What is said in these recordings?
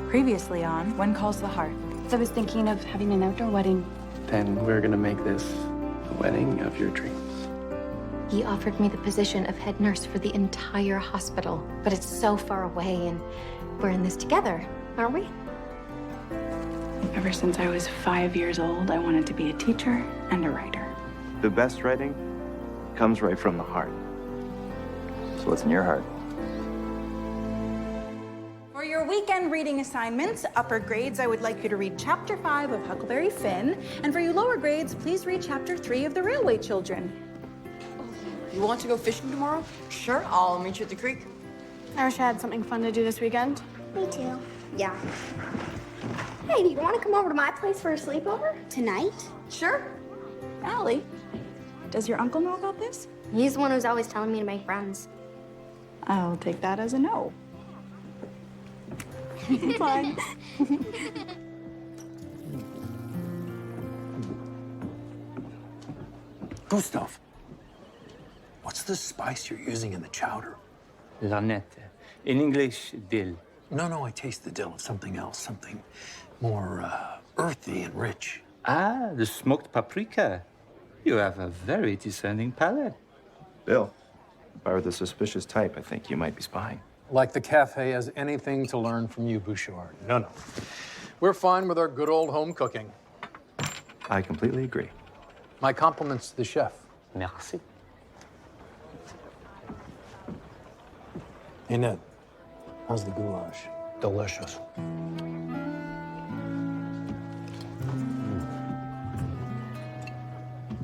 Previously on When Calls the Heart. I was thinking of having an outdoor wedding. Then we're gonna make this the wedding of your dreams. He offered me the position of head nurse for the entire hospital, but it's so far away, and we're in this together, aren't we? Ever since I was 5 years old, I wanted to be a teacher and a writer. The best writing comes right from the heart. So what's in your heart? For your weekend reading assignments, upper grades, I would like you to read Chapter 5 of Huckleberry Finn. And for you lower grades, please read Chapter 3 of The Railway Children. You want to go fishing tomorrow? Sure, I'll meet you at the creek. I wish I had something fun to do this weekend. Me too. Yeah. Hey, do you want to come over to my place for a sleepover tonight? Sure. Allie, does your uncle know about this? He's the one who's always telling me to make friends. I'll take that as a no. Fine. Gustav, what's the spice you're using in the chowder? Lanette. In English, dill. No, I taste the dill of something else, something more earthy and rich. Ah, the smoked paprika. You have a very discerning palate. Bill, if I were the suspicious type, I think you might be spying. Like the cafe has anything to learn from you, Bouchard. No. We're fine with our good old home cooking. I completely agree. My compliments to the chef. Merci. Hey, Ned, how's the goulash? Delicious.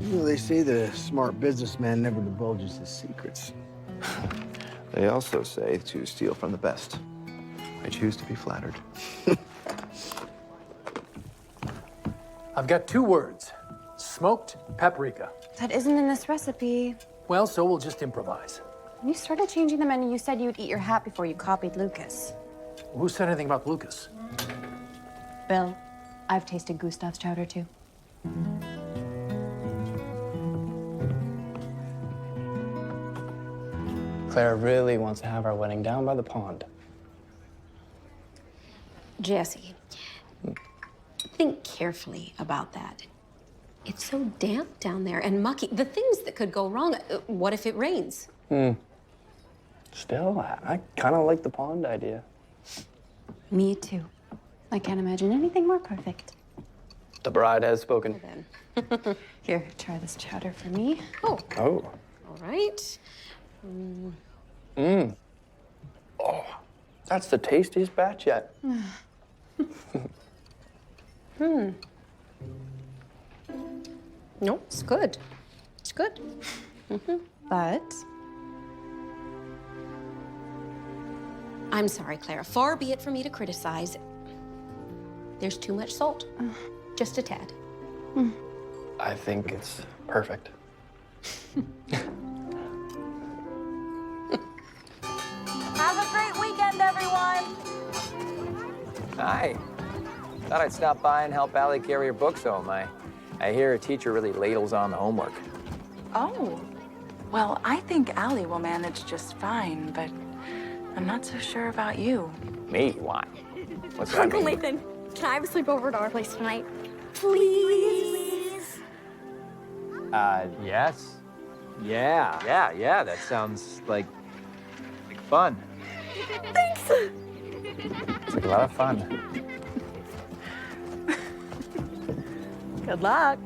You know, they say the smart businessman never divulges his secrets. They also say to steal from the best. I choose to be flattered. I've got 2 words. Smoked paprika. That isn't in this recipe. Well, so we'll just improvise. When you started changing the menu, you said you'd eat your hat before you copied Lucas. Who said anything about Lucas? Bill, I've tasted Gustav's chowder too. Claire really wants to have our wedding down by the pond. Jesse, think carefully about that. It's so damp down there and mucky. The things that could go wrong. What if it rains? Still, I kind of like the pond idea. Me too. I can't imagine anything more perfect. The bride has spoken. Then. Here, try this chowder for me. Oh, Oh. all right. Oh, that's the tastiest batch yet. No, it's good. It's good. But I'm sorry, Clara. Far be it from me to criticize. There's too much salt. Just a tad. I think it's perfect. Have a great weekend, everyone! Hi. Thought I'd stop by and help Allie carry her books home. I hear her teacher really ladles on the homework. Oh. Well, I think Allie will manage just fine, but I'm not so sure about you. Me? Why? What's that Uncle mean? Nathan, can I have a sleepover at our place tonight? Please? Yes. Yeah, that sounds like fun. Thanks. It's like a lot of fun. Good luck.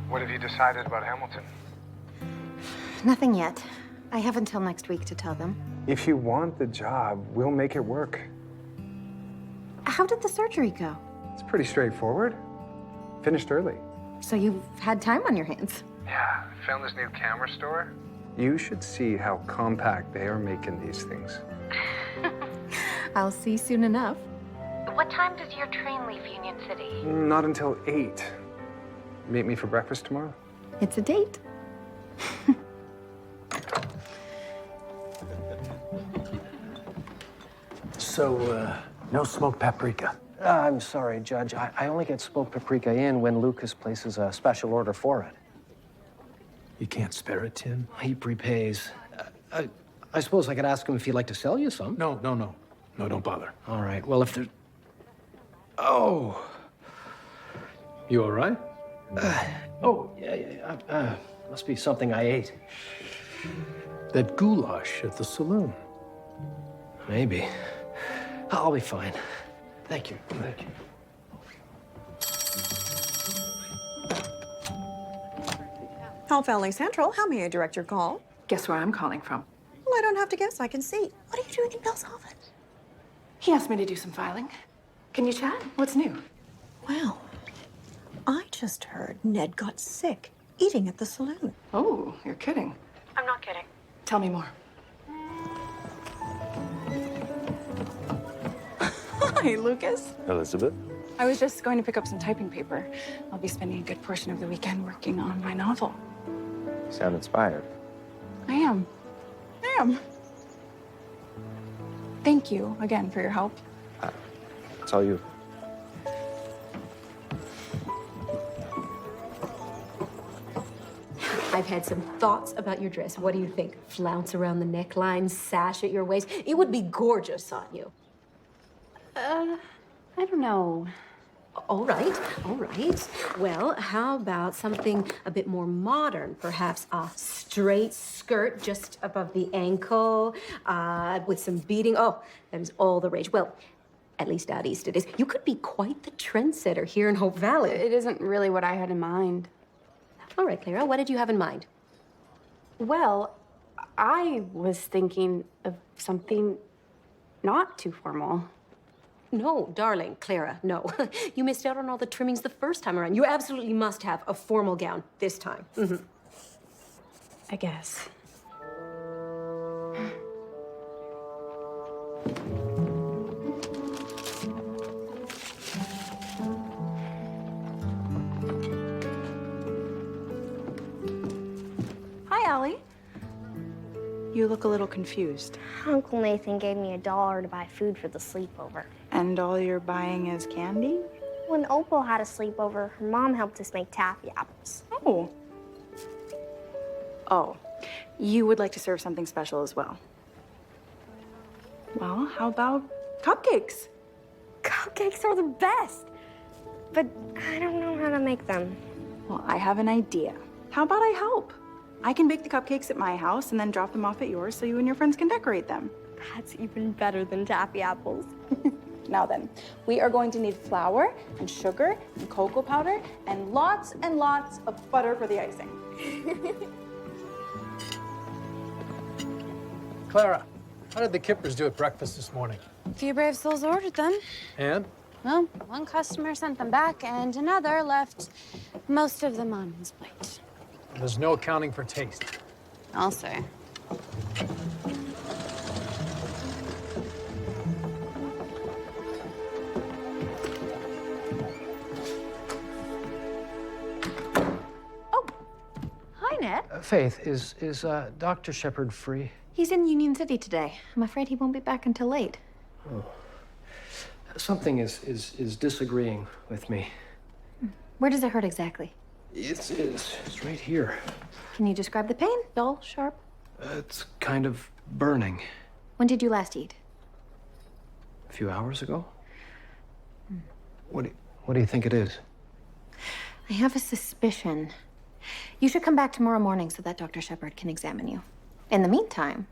What have you decided about Hamilton? nothing yet. I have until next week to tell them. If you want the job, we'll make it work. How did the surgery go? It's pretty straightforward. Finished early. So you've had time on your hands. Yeah, found this new camera store. You should see how compact they are making these things. I'll see soon enough. What time does your train leave Union City? Not until 8. Meet me for breakfast tomorrow? It's a date. So, no smoked paprika. I'm sorry, Judge. I only get smoked paprika in when Lucas places a special order for it. You can't spare it, Tim? He prepays. I suppose I could ask him if he'd like to sell you some. No, don't bother. All right. Well, if there's... Oh. You all right? Yeah. Must be something I ate. That goulash at the saloon. Maybe. I'll be fine. Thank you. Health Valley Central, how may I direct your call? Guess where I'm calling from? Well, I don't have to guess, I can see. What are you doing in Bill's office? He asked me to do some filing. Can you chat? What's new? Well, I just heard Ned got sick eating at the saloon. Oh, you're kidding. I'm not kidding. Tell me more. Hi, Lucas. Elizabeth? I was just going to pick up some typing paper. I'll be spending a good portion of the weekend working on my novel. You sound inspired. I am. Thank you again for your help. It's all you. I've had some thoughts about your dress. What do you think? Flounce around the neckline, sash at your waist. It would be gorgeous on you. I don't know. All right. Well, how about something a bit more modern? Perhaps a straight skirt just above the ankle, with some beading. Oh, that is all the rage. Well, at least out east it is. You could be quite the trendsetter here in Hope Valley. It isn't really what I had in mind. All right, Clara, what did you have in mind? Well, I was thinking of something not too formal. No, darling, Clara, no. You missed out on all the trimmings the first time around. You absolutely must have a formal gown this time. Mm-hmm. I guess. Hi, Allie. You look a little confused. Uncle Nathan gave me $1 to buy food for the sleepover. And all you're buying is candy? When Opal had a sleepover, her mom helped us make taffy apples. Oh, you would like to serve something special as well. Well, how about cupcakes? Cupcakes are the best, but I don't know how to make them. Well, I have an idea. How about I help? I can bake the cupcakes at my house and then drop them off at yours so you and your friends can decorate them. That's even better than taffy apples. Now then, we are going to need flour and sugar and cocoa powder and lots of butter for the icing. Clara, how did the Kippers do at breakfast this morning? A few brave souls ordered them. And? Well, one customer sent them back, and another left most of them on his plate. There's no accounting for taste. I'll say. Hi, Ned. Faith, is Dr. Shepard free? He's in Union City today. I'm afraid he won't be back until late. Oh. Something is disagreeing with me. Where does it hurt exactly? It's right here. Can you describe the pain? Dull, sharp? It's kind of burning. When did you last eat? A few hours ago? What do you think it is? I have a suspicion. You should come back tomorrow morning so that Dr. Shepard can examine you. In the meantime,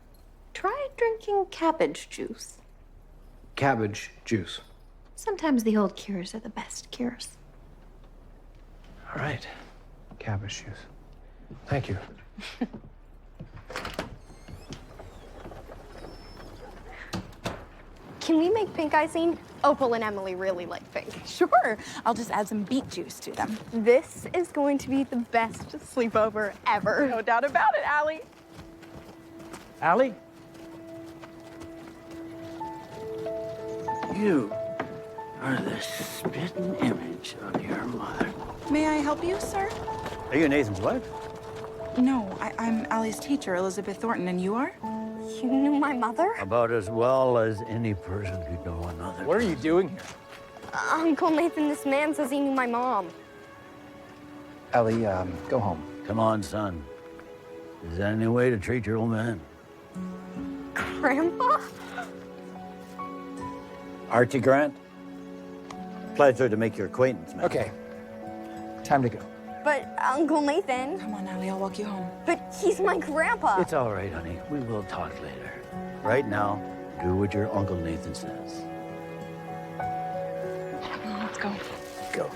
try drinking cabbage juice. Cabbage juice. Sometimes the old cures are the best cures. All right. Cabbage juice. Thank you. Can we make pink icing? Opal and Emily really like pink. Sure. I'll just add some beet juice to them. This is going to be the best sleepover ever. No doubt about it, Allie. Allie? You are the spitting image of your mother. May I help you, sir? Are you Nathan's wife? No, I'm Allie's teacher, Elizabeth Thornton, and you are? You knew my mother? About as well as any person could know another. What are you doing here? Uncle Nathan, this man says he knew my mom. Ellie, go home. Come on, son. Is that any way to treat your old man? Grandpa? Archie Grant? Pleasure to make your acquaintance, man. Okay. Time to go. But Uncle Nathan. Come on, Allie, I'll walk you home. But he's my grandpa. It's all right, honey. We will talk later. Right now, do what your Uncle Nathan says. Come on, let's go. Go.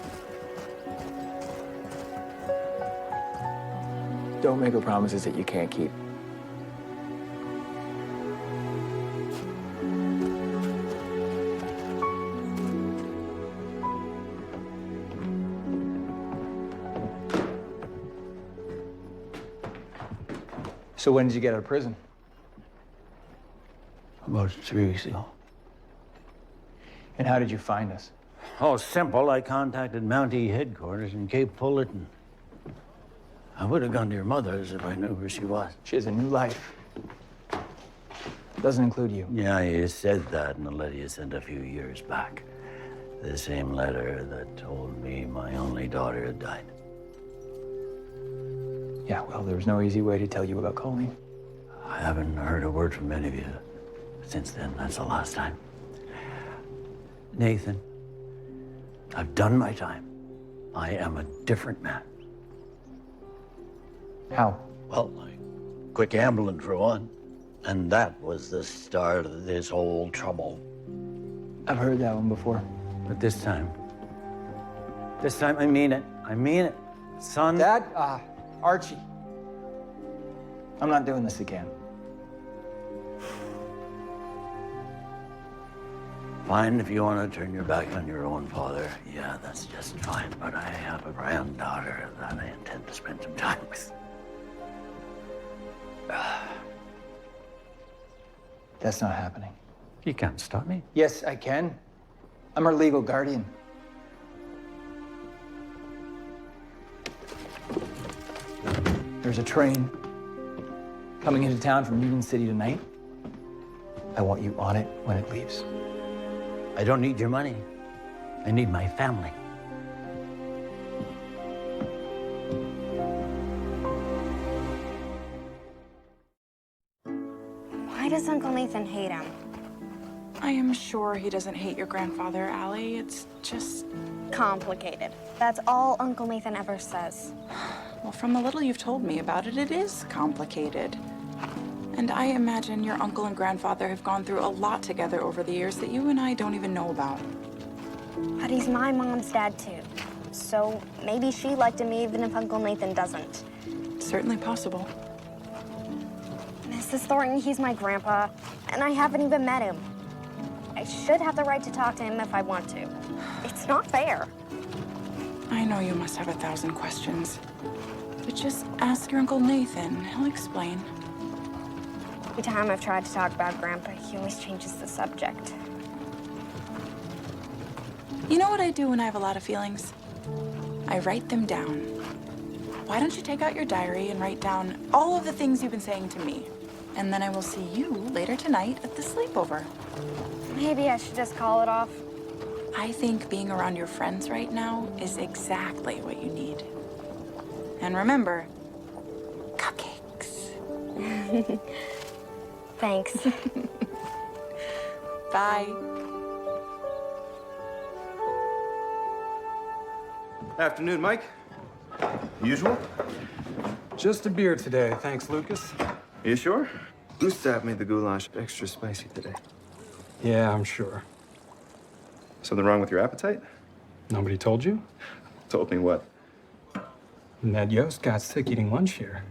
Don't make promises that you can't keep. So when did you get out of prison? About 3 weeks ago. And how did you find us? Oh, simple. I contacted Mountie headquarters in Cape Fullerton. I would have gone to your mother's if I knew where she was. She has a new life. Doesn't include you. Yeah, you said that in the letter you sent a few years back. The same letter that told me my only daughter had died. Yeah, well, there was no easy way to tell you about Colleen. I haven't heard a word from any of you since then. That's the last time. Nathan, I've done my time. I am a different man. How? Well, I quit gambling for one. And that was the start of this whole trouble. I've heard that one before. But this time I mean it. I mean it. Son. Dad, Archie. I'm not doing this again. Fine if you want to turn your back on your own father. Yeah, that's just fine. But I have a granddaughter that I intend to spend some time with. That's not happening. You can't stop me. Yes, I can. I'm her legal guardian. There's a train coming into town from Union City tonight. I want you on it when it leaves. I don't need your money. I need my family. Why does Uncle Nathan hate him? I am sure he doesn't hate your grandfather, Allie. It's just Complicated. That's all Uncle Nathan ever says. well, from the little you've told me about it, it is complicated. And I imagine your uncle and grandfather have gone through a lot together over the years that you and I don't even know about. But he's my mom's dad, too. So maybe she liked him even if Uncle Nathan doesn't. Certainly possible. Mrs. Thornton, he's my grandpa, and I haven't even met him. I should have the right to talk to him if I want to. It's not fair. I know you must have 1,000 questions. But just ask your Uncle Nathan. He'll explain. Every time I've tried to talk about Grandpa, he always changes the subject. You know what I do when I have a lot of feelings? I write them down. Why don't you take out your diary and write down all of the things you've been saying to me? And then I will see you later tonight at the sleepover. Maybe I should just call it off. I think being around your friends right now is exactly what you need. And remember, cupcakes. Thanks. Bye. Afternoon, Mike. Usual? Just a beer today, thanks, Lucas. You sure? Gustav made the goulash extra spicy today. Yeah, I'm sure. Something wrong with your appetite? Nobody told you? Told me what? Ned Yost got sick eating lunch here.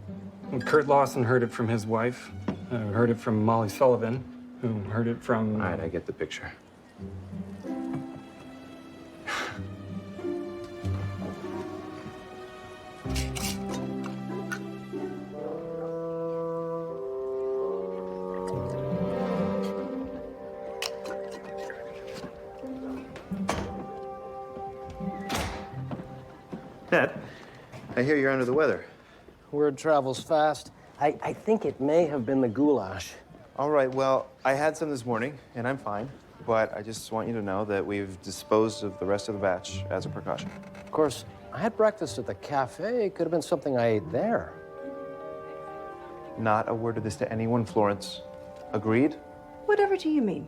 Well, Kurt Lawson heard it from his wife, heard it from Molly Sullivan, who heard it from... All right, I get the picture. Ted, I hear you're under the weather. Word travels fast. I think it may have been the goulash. All right, well, I had some this morning, and I'm fine. But I just want you to know that we've disposed of the rest of the batch as a precaution. Of course, I had breakfast at the cafe. It could have been something I ate there. Not a word of this to anyone, Florence. Agreed? Whatever do you mean?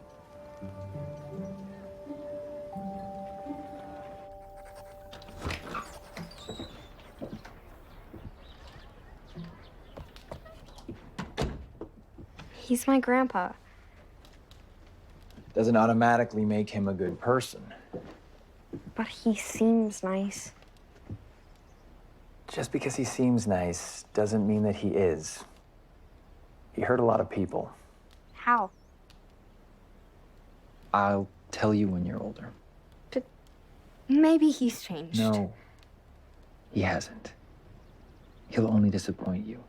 He's my grandpa. Doesn't automatically make him a good person. But he seems nice. Just because he seems nice doesn't mean that he is. He hurt a lot of people. How? I'll tell you when you're older. Maybe he's changed. No, he hasn't. He'll only disappoint you.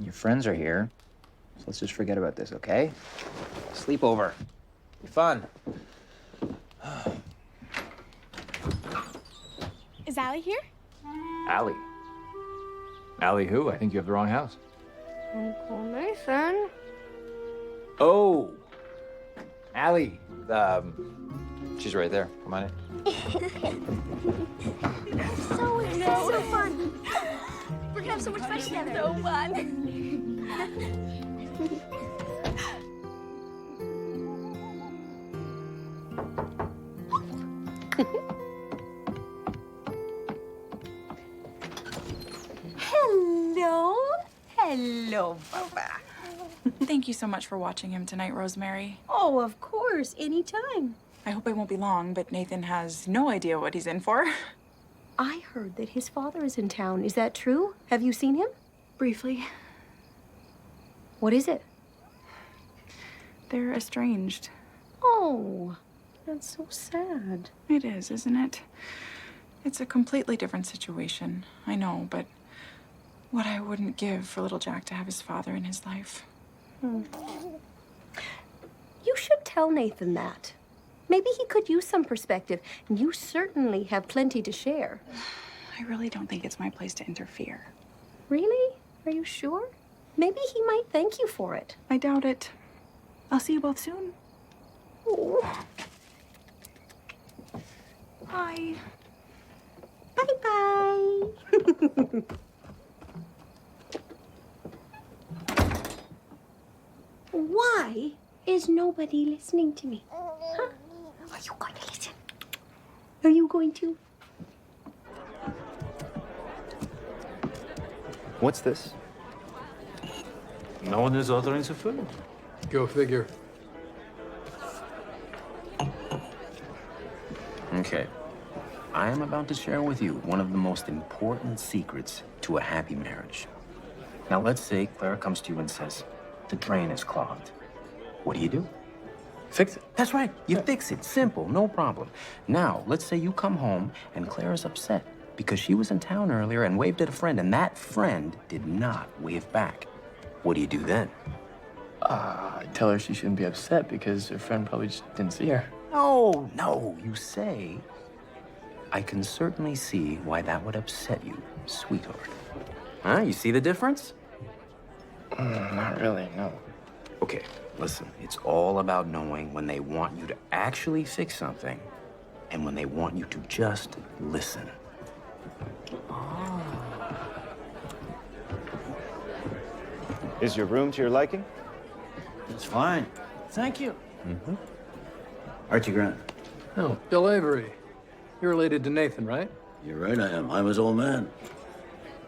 Your friends are here, so let's just forget about this, okay? Sleepover. Be fun. Is Allie here? Allie. Allie who? I think you have the wrong house. Uncle Nathan. Oh! Allie. She's right there. Come on in. So fun. We're gonna have so much fun together. So fun. Hello. Hello, Baba. Thank you so much for watching him tonight, Rosemary. Oh, of course, anytime. I hope I won't be long, but Nathan has no idea what he's in for. I heard that his father is in town. Is that true? Have you seen him? Briefly. What is it? They're estranged. Oh, that's so sad. It is, isn't it? It's a completely different situation. I know, but what I wouldn't give for little Jack to have his father in his life. You should tell Nathan that. Maybe he could use some perspective. You certainly have plenty to share. I really don't think it's my place to interfere. Really? Are you sure? Maybe he might thank you for it. I doubt it. I'll see you both soon. Oh. Bye. Bye-bye. Why is nobody listening to me? Huh? Are you going to listen? Are you going to? What's this? No one is ordering the food. Go figure. Okay. I am about to share with you one of the most important secrets to a happy marriage. Now, let's say Clara comes to you and says, the drain is clogged. What do? Fix it. That's right. You fix it. Simple. No problem. Now, let's say you come home and Clara's upset because she was in town earlier and waved at a friend, and that friend did not wave back. What do you do then? I tell her she shouldn't be upset because her friend probably just didn't see her. No. You say, I can certainly see why that would upset you, sweetheart. Huh? You see the difference? Not really, no. Okay, listen. It's all about knowing when they want you to actually fix something and when they want you to just listen. Is your room to your liking? It's fine. Thank you. Archie Grant. Oh, Bill Avery. You're related to Nathan, right? You're right, I am. I'm his old man.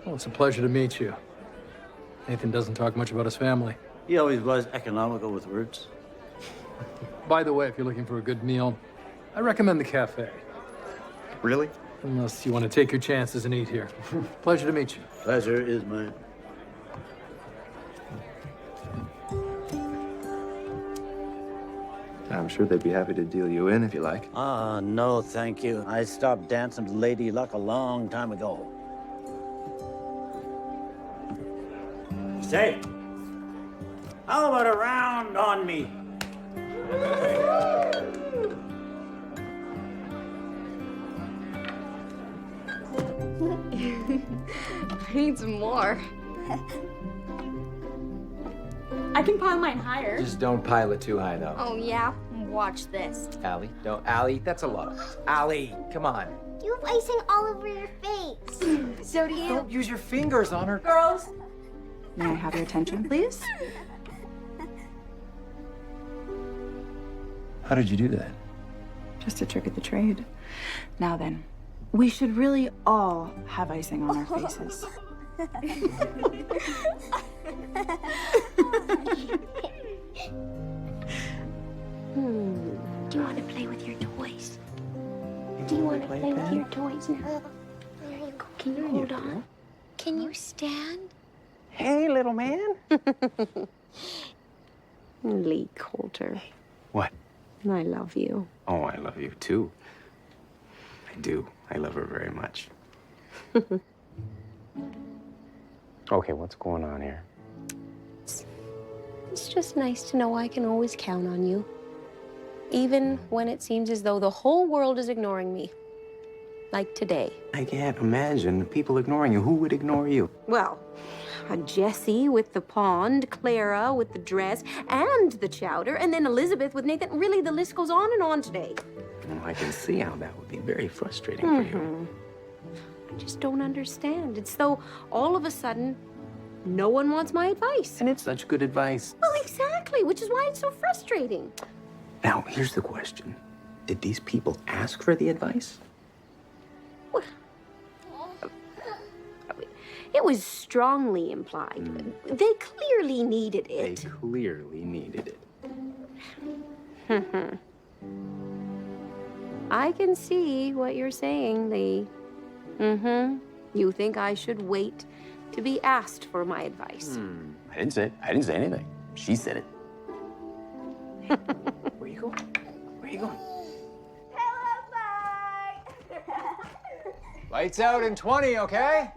Well, it's a pleasure to meet you. Nathan doesn't talk much about his family. He always was economical with words. By the way, if you're looking for a good meal, I recommend the cafe. Really? Unless you want to take your chances and eat here. Pleasure to meet you. Pleasure is mine. I'm sure they'd be happy to deal you in if you like. No, thank you. I stopped dancing to Lady Luck a long time ago. Say, how about a round on me? I need some more. I can pile mine higher. Just don't pile it too high, though. Oh, yeah? Watch this. Allie, don't. Allie, that's a lot. Allie, come on. You have icing all over your face. So do you. Don't use your fingers on her. Girls, may I have your attention, please? How did you do that? Just a trick of the trade. Now then, we should really all have icing on our faces. Do you want to play with your toys? Do you want to play with your toys now? There you go. Can you hold on? Can you stand? Hey, little man. Lee Coulter, What? I love you. Oh, I love you too. I do. I love her very much. Okay, what's going on here? It's just nice to know I can always count on you. Even when it seems as though the whole world is ignoring me. Like today. I can't imagine people ignoring you. Who would ignore you? Well, Jessie with the pond, Clara with the dress and the chowder, and then Elizabeth with Nathan. Really, the list goes on and on today. Well, I can see how that would be very frustrating for you. I just don't understand. It's though all of a sudden, no one wants my advice. And it's such good advice. Well, exactly, which is why it's so frustrating. Now, here's the question. Did these people ask for the advice? It was strongly implied. They clearly needed it. They clearly needed it. I can see what you're saying, Lee. You think I should wait to be asked for my advice? I didn't say anything. She said it. Where you going? Where you going? Lights out in 20, okay?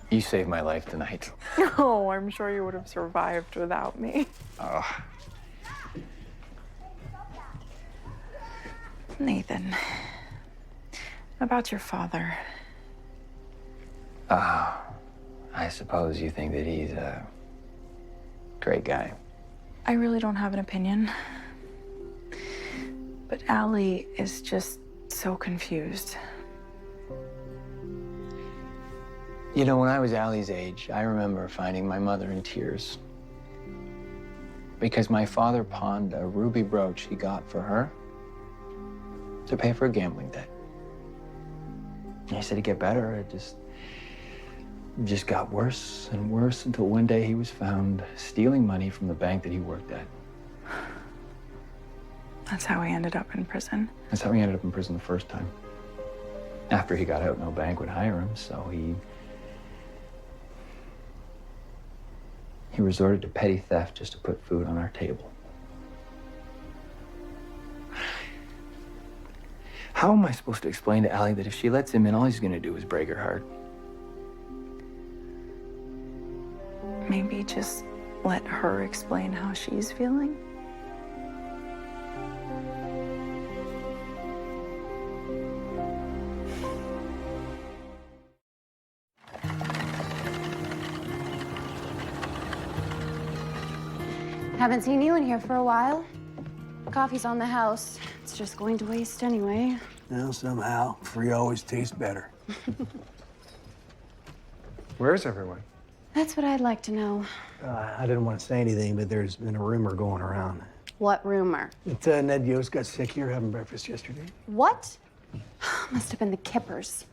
You saved my life tonight. Oh, I'm sure you would have survived without me. Oh. Nathan, about your father. I suppose you think that he's a great guy. I really don't have an opinion. But Allie is just so confused. You know, when I was Allie's age, I remember finding my mother in tears. Because my father pawned a ruby brooch he got for her to pay for a gambling debt. And he said it'd get better. It just got worse and worse until one day he was found stealing money from the bank that he worked at. That's how he ended up in prison. That's how he ended up in prison the first time. After he got out, no bank would hire him, so he resorted to petty theft just to put food on our table. How am I supposed to explain to Allie that if she lets him in, all he's gonna do is break her heart? Maybe just let her explain how she's feeling. Haven't seen you in here for a while. Coffee's on the house. It's just going to waste anyway. Well, somehow, free always tastes better. Where's everyone? That's what I'd like to know. I didn't want to say anything, but there's been a rumor going around. What rumor? That Ned Yost got sick here having breakfast yesterday. What? Must have been the Kippers.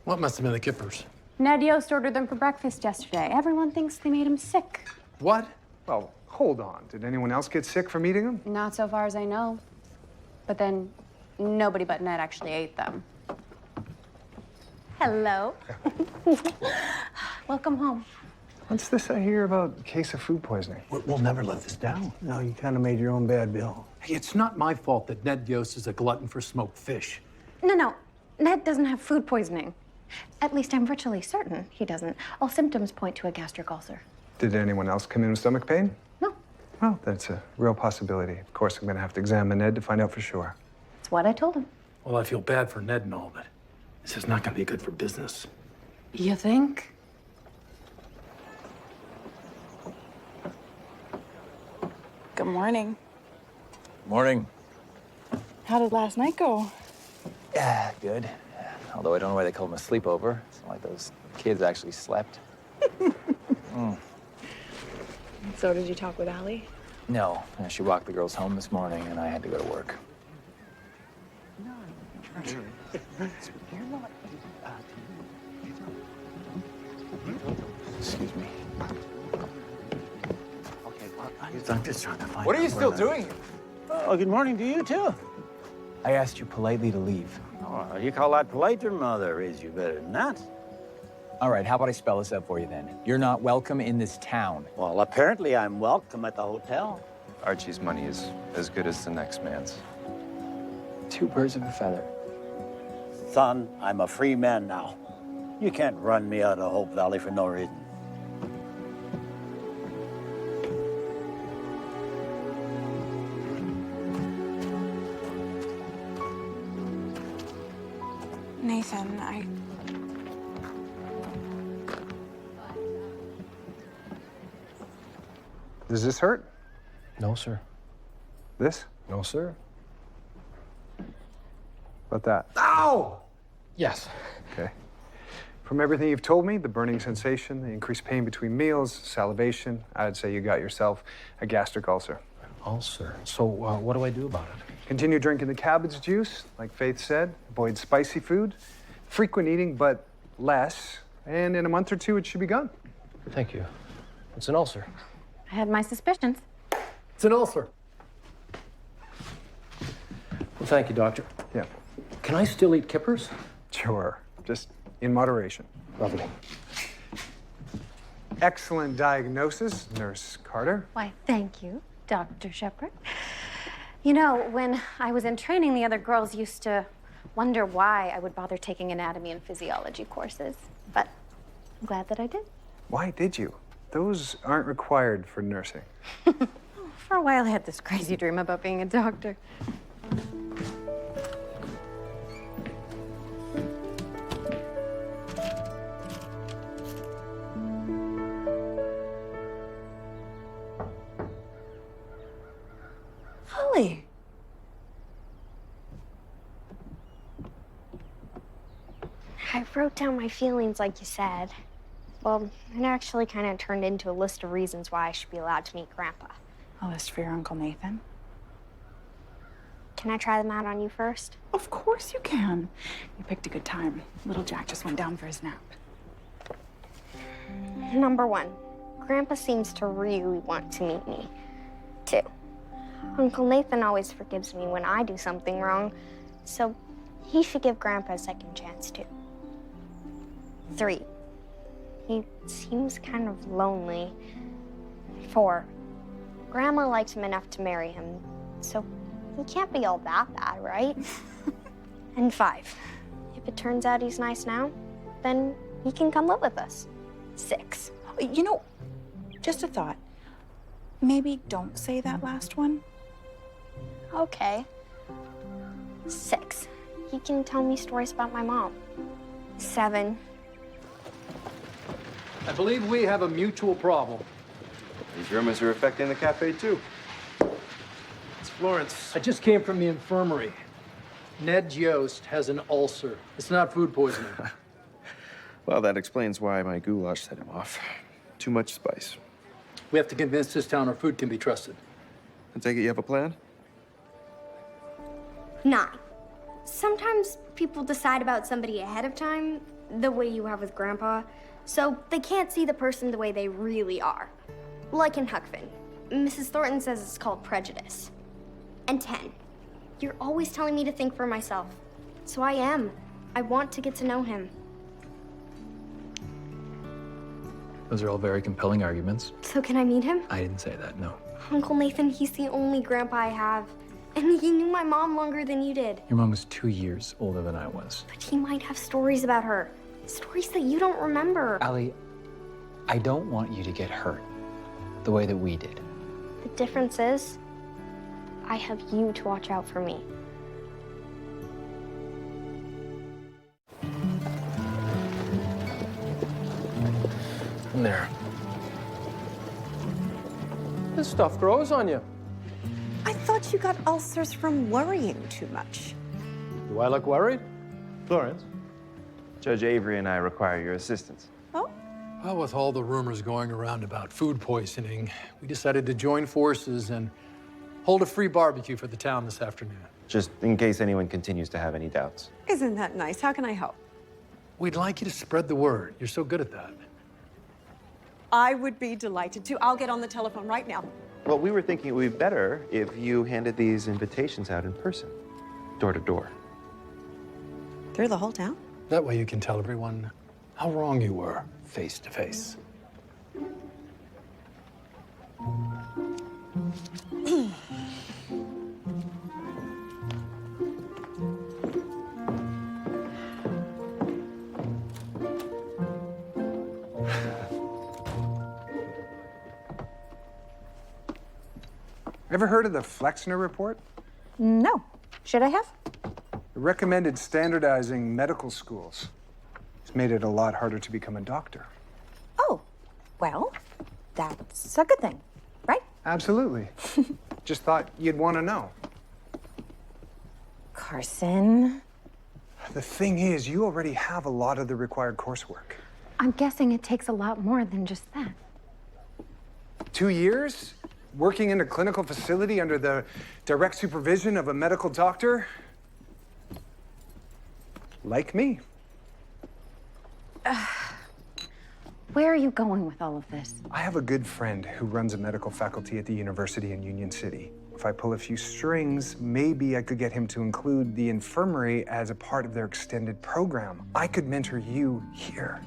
What must have been the Kippers? Ned Yost ordered them for breakfast yesterday. Everyone thinks they made him sick. What? Well, hold on. Did anyone else get sick from eating them? Not so far as I know. But then nobody but Ned actually ate them. Hello. Welcome home. What's this I hear about a case of food poisoning? We'll never let this down. No, you kind of made your own bad, Bill. Hey, it's not my fault that Ned Yost is a glutton for smoked fish. No. Ned doesn't have food poisoning. At least I'm virtually certain he doesn't. All symptoms point to a gastric ulcer. Did anyone else come in with stomach pain? No. Well, that's a real possibility. Of course, I'm going to have to examine Ned to find out for sure. what I told him. Well, I feel bad for Ned and all, but this is not going to be good for business. You think? Good morning. Morning. How did last night go? Yeah, good. Although I don't know why they call them a sleepover. It's not like those kids actually slept. So did you talk with Allie? No, she walked the girls home this morning, and I had to go to work. Excuse me. I'm just trying to find What are you out still where doing here? Oh, good morning to you, too. I asked you politely to leave. Oh, you call that polite? Your mother raised you better than that. All right, how about I spell this out for you then? You're not welcome in this town. Well, apparently I'm welcome at the hotel. Archie's money is as good as the next man's. Two birds of a feather. Son, I'm a free man now. You can't run me out of Hope Valley for no reason. Nathan, Does this hurt? No, sir. This? No, sir. About that? Ow! Yes. Okay. From everything you've told me, the burning sensation, the increased pain between meals, salivation, I'd say you got yourself a gastric ulcer. Ulcer. So what do I do about it? Continue drinking the cabbage juice, like Faith said. Avoid spicy food. Frequent eating, but less. And in a month or two, it should be gone. Thank you. It's an ulcer. I had my suspicions. It's an ulcer. Well, thank you, doctor. Yeah. Can I still eat kippers? Sure. Just in moderation. Lovely. Excellent diagnosis, Nurse Carter. Why, thank you, Dr. Shepard. You know, when I was in training, the other girls used to wonder why I would bother taking anatomy and physiology courses. But I'm glad that I did. Why did you? Those aren't required for nursing. For a while, I had this crazy dream about being a doctor. Holly. I wrote down my feelings like you said. Well, it actually kind of turned into a list of reasons why I should be allowed to meet Grandpa. A list for your Uncle Nathan? Can I try them out on you first? Of course you can. You picked a good time. Little Jack just went down for his nap. Number 1, Grandpa seems to really want to meet me. 2, Uncle Nathan always forgives me when I do something wrong, so he should give Grandpa a second chance too. 3, he seems kind of lonely. 4, Grandma likes him enough to marry him, so he can't be all that bad, right? And 5, if it turns out he's nice now, then he can come live with us. 6. You know, just a thought. Maybe don't say that last one. Okay. 6, he can tell me stories about my mom. 7, I believe we have a mutual problem. These rumors are affecting the cafe, too. It's Florence. I just came from the infirmary. Ned Yost has an ulcer. It's not food poisoning. Well, that explains why my goulash set him off. Too much spice. We have to convince this town our food can be trusted. I take it you have a plan? 9, sometimes people decide about somebody ahead of time, the way you have with Grandpa, so they can't see the person the way they really are. Like in Huckfin. Mrs. Thornton says it's called prejudice. And 10, you're always telling me to think for myself. So I am. I want to get to know him. Those are all very compelling arguments. So can I meet him? I didn't say that, no. Uncle Nathan, he's the only grandpa I have. And he knew my mom longer than you did. Your mom was 2 years older than I was. But he might have stories about her. Stories that you don't remember. Allie, I don't want you to get hurt the way that we did. The difference is, I have you to watch out for me. in there? This stuff grows on you. I thought you got ulcers from worrying too much. Do I look worried? Florence, Judge Avery and I require your assistance. Well, with all the rumors going around about food poisoning, we decided to join forces and hold a free barbecue for the town this afternoon. Just in case anyone continues to have any doubts. Isn't that nice? How can I help? We'd like you to spread the word. You're so good at that. I would be delighted to. I'll get on the telephone right now. Well, we were thinking it would be better if you handed these invitations out in person, door to door. Through the whole town? That way you can tell everyone how wrong you were, face to face. Ever heard of the Flexner Report? No. Should I have? It recommended standardizing medical schools. It's made it a lot harder to become a doctor. Oh, well, that's a good thing, right? Absolutely. Just thought you'd want to know. Carson. The thing is, you already have a lot of the required coursework. I'm guessing it takes a lot more than just that. 2 years? Working in a clinical facility under the direct supervision of a medical doctor? Like me. Where are you going with all of this? I have a good friend who runs a medical faculty at the university in Union City. If I pull a few strings, maybe I could get him to include the infirmary as a part of their extended program. I could mentor you here.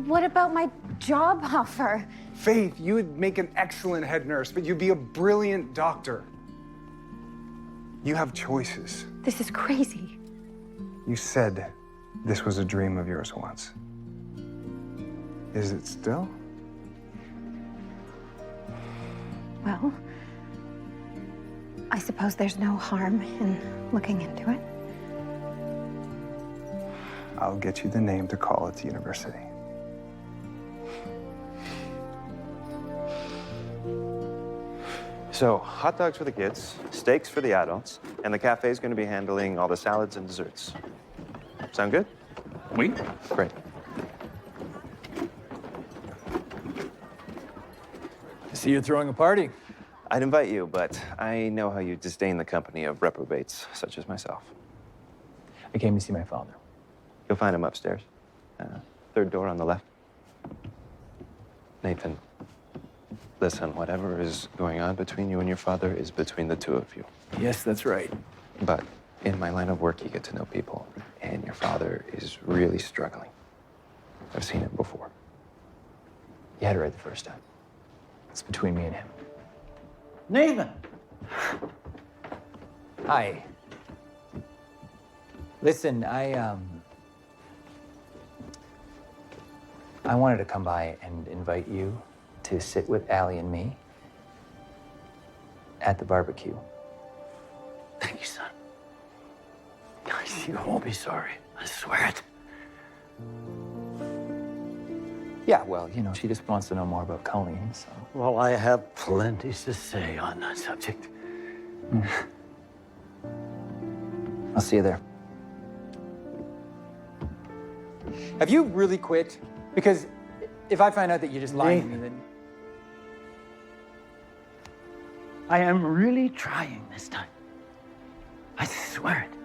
What about my job offer? Faith, you would make an excellent head nurse, but you'd be a brilliant doctor. You have choices. This is crazy. You said this was a dream of yours once. Is it still? Well, I suppose there's no harm in looking into it. I'll get you the name to call at the university. So, hot dogs for the kids, steaks for the adults, and the cafe's going to be handling all the salads and desserts. Sound good? Oui. Great. I see you're throwing a party. I'd invite you, but I know how you disdain the company of reprobates such as myself. I came to see my father. You'll find him upstairs. Third door on the left. Nathan, listen, whatever is going on between you and your father is between the two of you. Yes, that's right. But in my line of work, you get to know people, and your father is really struggling. I've seen it before. You had it right the first time. It's between me and him. Nathan! Hi. Listen, I wanted to come by and invite you to sit with Allie and me at the barbecue. Thank you, son. You won't be sorry. I swear it. Yeah, well, you know, she just wants to know more about Colleen, so. Well, I have plenty to say on that subject. I'll see you there. Have you really quit? Because if I find out that you're just lying to me, then... I am really trying this time. I swear it.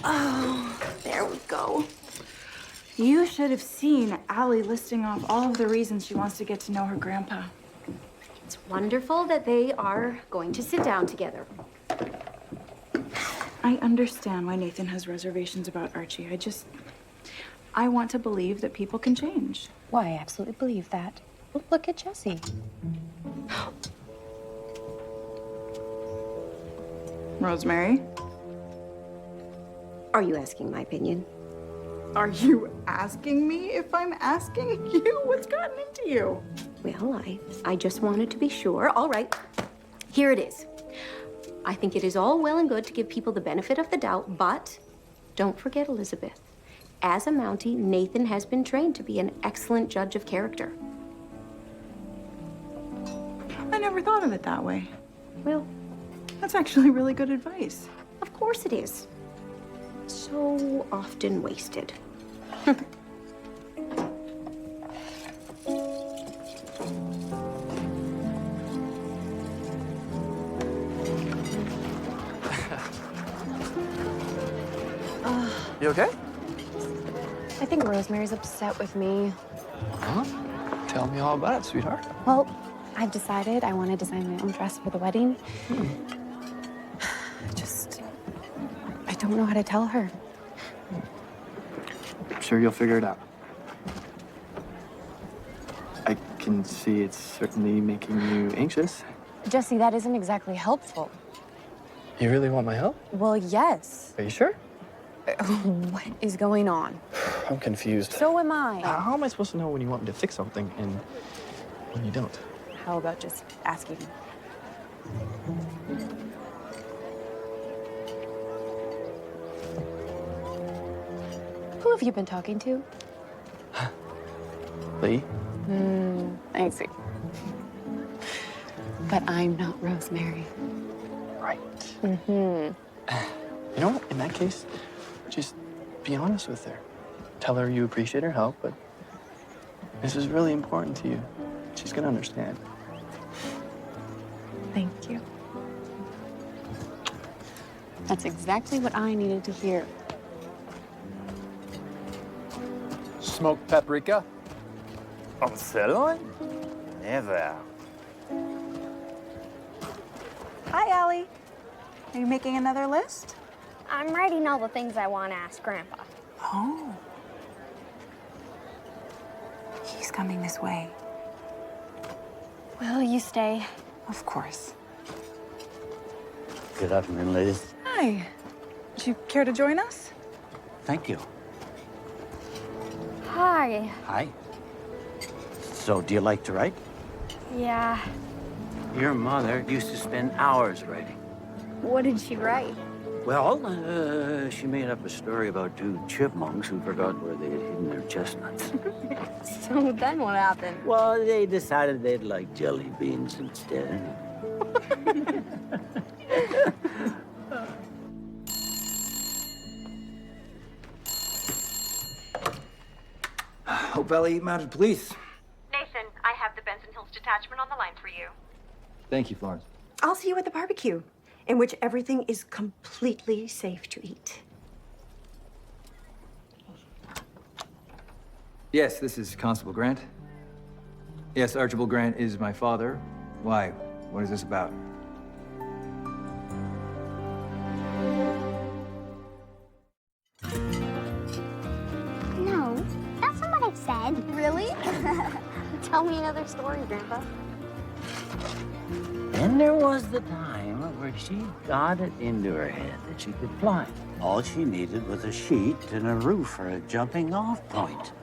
Oh, there we go. You should have seen Allie listing off all of the reasons she wants to get to know her grandpa. It's wonderful that they are going to sit down together. I understand why Nathan has reservations about Archie. I want to believe that people can change. Why, I absolutely believe that. Look at Jesse. Rosemary? Are you asking my opinion? Are you asking me if I'm asking you? What's gotten into you? Well, I just wanted to be sure. All right, here it is. I think it is all well and good to give people the benefit of the doubt, but don't forget, Elizabeth, as a Mountie, Nathan has been trained to be an excellent judge of character. I never thought of it that way. Well, that's actually really good advice. Of course it is. So often wasted. You okay? I think Rosemary's upset with me. Huh? Tell me all about it, sweetheart. Well, I've decided I want to design my own dress for the wedding. I don't know how to tell her. I'm sure you'll figure it out. I can see it's certainly making you anxious. Jesse, that isn't exactly helpful. You really want my help? Well, yes. Are you sure? What is going on? I'm confused. So am I. How am I supposed to know when you want me to fix something and when you don't? How about just asking? Who have you been talking to? Lee? I see. But I'm not Rosemary. Right. Mm-hmm. You know what? In that case, just be honest with her. Tell her you appreciate her help, but this is really important to you. She's gonna understand. Thank you. That's exactly what I needed to hear. Smoked paprika? On sirloin? Never. Hi, Allie. Are you making another list? I'm writing all the things I want to ask Grandpa. Oh. He's coming this way. Will you stay? Of course. Good afternoon, ladies. Hi. Would you care to join us? Thank you. Hi. Hi. So, do you like to write? Yeah. Your mother used to spend hours writing. What did she write? Well, she made up a story about two chipmunks who forgot where they had hidden their chestnuts. So then what happened? Well, they decided they'd like jelly beans instead. Hope Valley Mounted Police. Nathan, I have the Benson Hills detachment on the line for you. Thank you, Florence. I'll see you at the barbecue, in which everything is completely safe to eat. Yes, this is Constable Grant. Yes, Archibald Grant is my father. Why? What is this about? No, that's not what I said. Really? Tell me another story, Grandpa. Then there was the time where she got it into her head that she could fly. All she needed was a sheet and a roof for a jumping off point.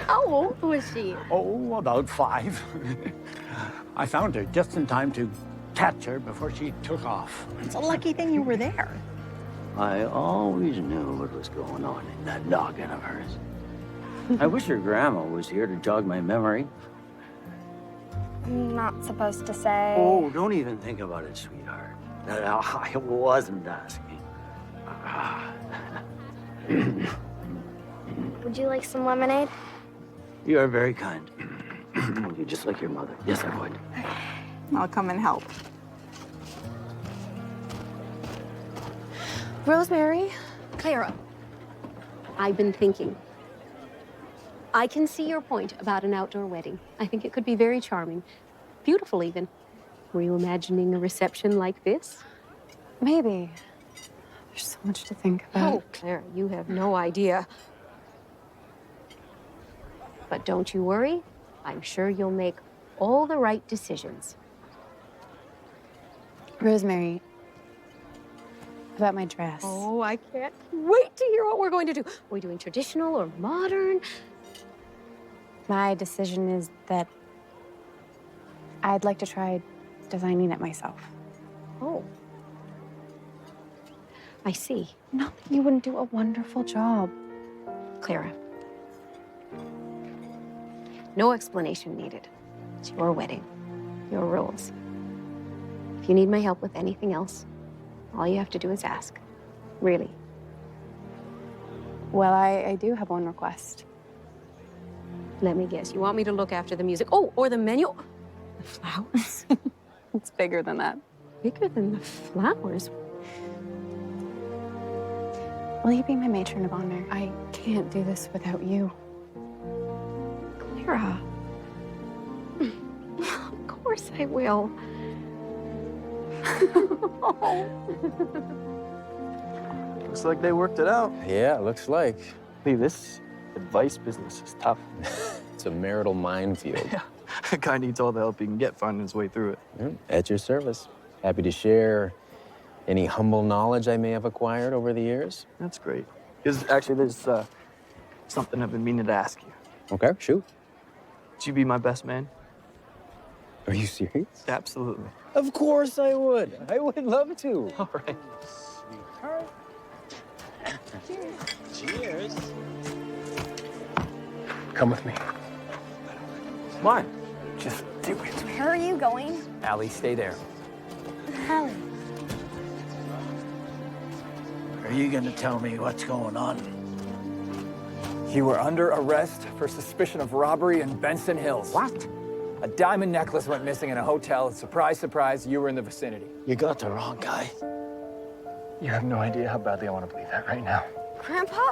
How old was she? Oh, about 5. I found her just in time to catch her before she took off. It's a lucky thing you were there. I always knew what was going on in that noggin of hers. I wish her grandma was here to jog my memory. I'm not supposed to say. Oh, don't even think about it, sweetheart. I wasn't asking. Would you like some lemonade? You are very kind. You're just like your mother. Yes, I would. I'll come and help. Rosemary? Clara, I've been thinking. I can see your point about an outdoor wedding. I think it could be very charming. Beautiful, even. Were you imagining a reception like this? Maybe. There's so much to think about. Oh, Clara, you have no idea. But don't you worry. I'm sure you'll make all the right decisions. Rosemary, About my dress. Oh, I can't wait to hear what we're going to do. Are we doing traditional or modern? My decision is that I'd like to try designing it myself. Oh. I see. Not that you wouldn't do a wonderful job. Clara. No explanation needed. It's your wedding, your rules. If you need my help with anything else, all you have to do is ask. Really. Well, I do have one request. Let me guess. You want me to look after the music? Oh, or the menu? The flowers? It's bigger than that. Bigger than the flowers? Will you be my matron of honor? I can't do this without you. Clara. Of course I will. Looks like they worked it out. Yeah, looks like. Lee, this advice business is tough. It's a marital minefield. Yeah, a guy needs all the help he can get finding his way through it. At your service. Happy to share any humble knowledge I may have acquired over the years. That's great. Because actually, there's something I've been meaning to ask you. Okay, shoot. Would you be my best man? Are you serious? Absolutely. Of course I would. I would love to. All right. Cheers. Come with me. Why? Just do it. Where are you going? Allie, stay there. Hallie. Are you gonna tell me what's going on? You were under arrest for suspicion of robbery in Benson Hills. What? A diamond necklace went missing in a hotel. Surprise, surprise, you were in the vicinity. You got the wrong guy. You have no idea how badly I want to believe that right now. Grandpa?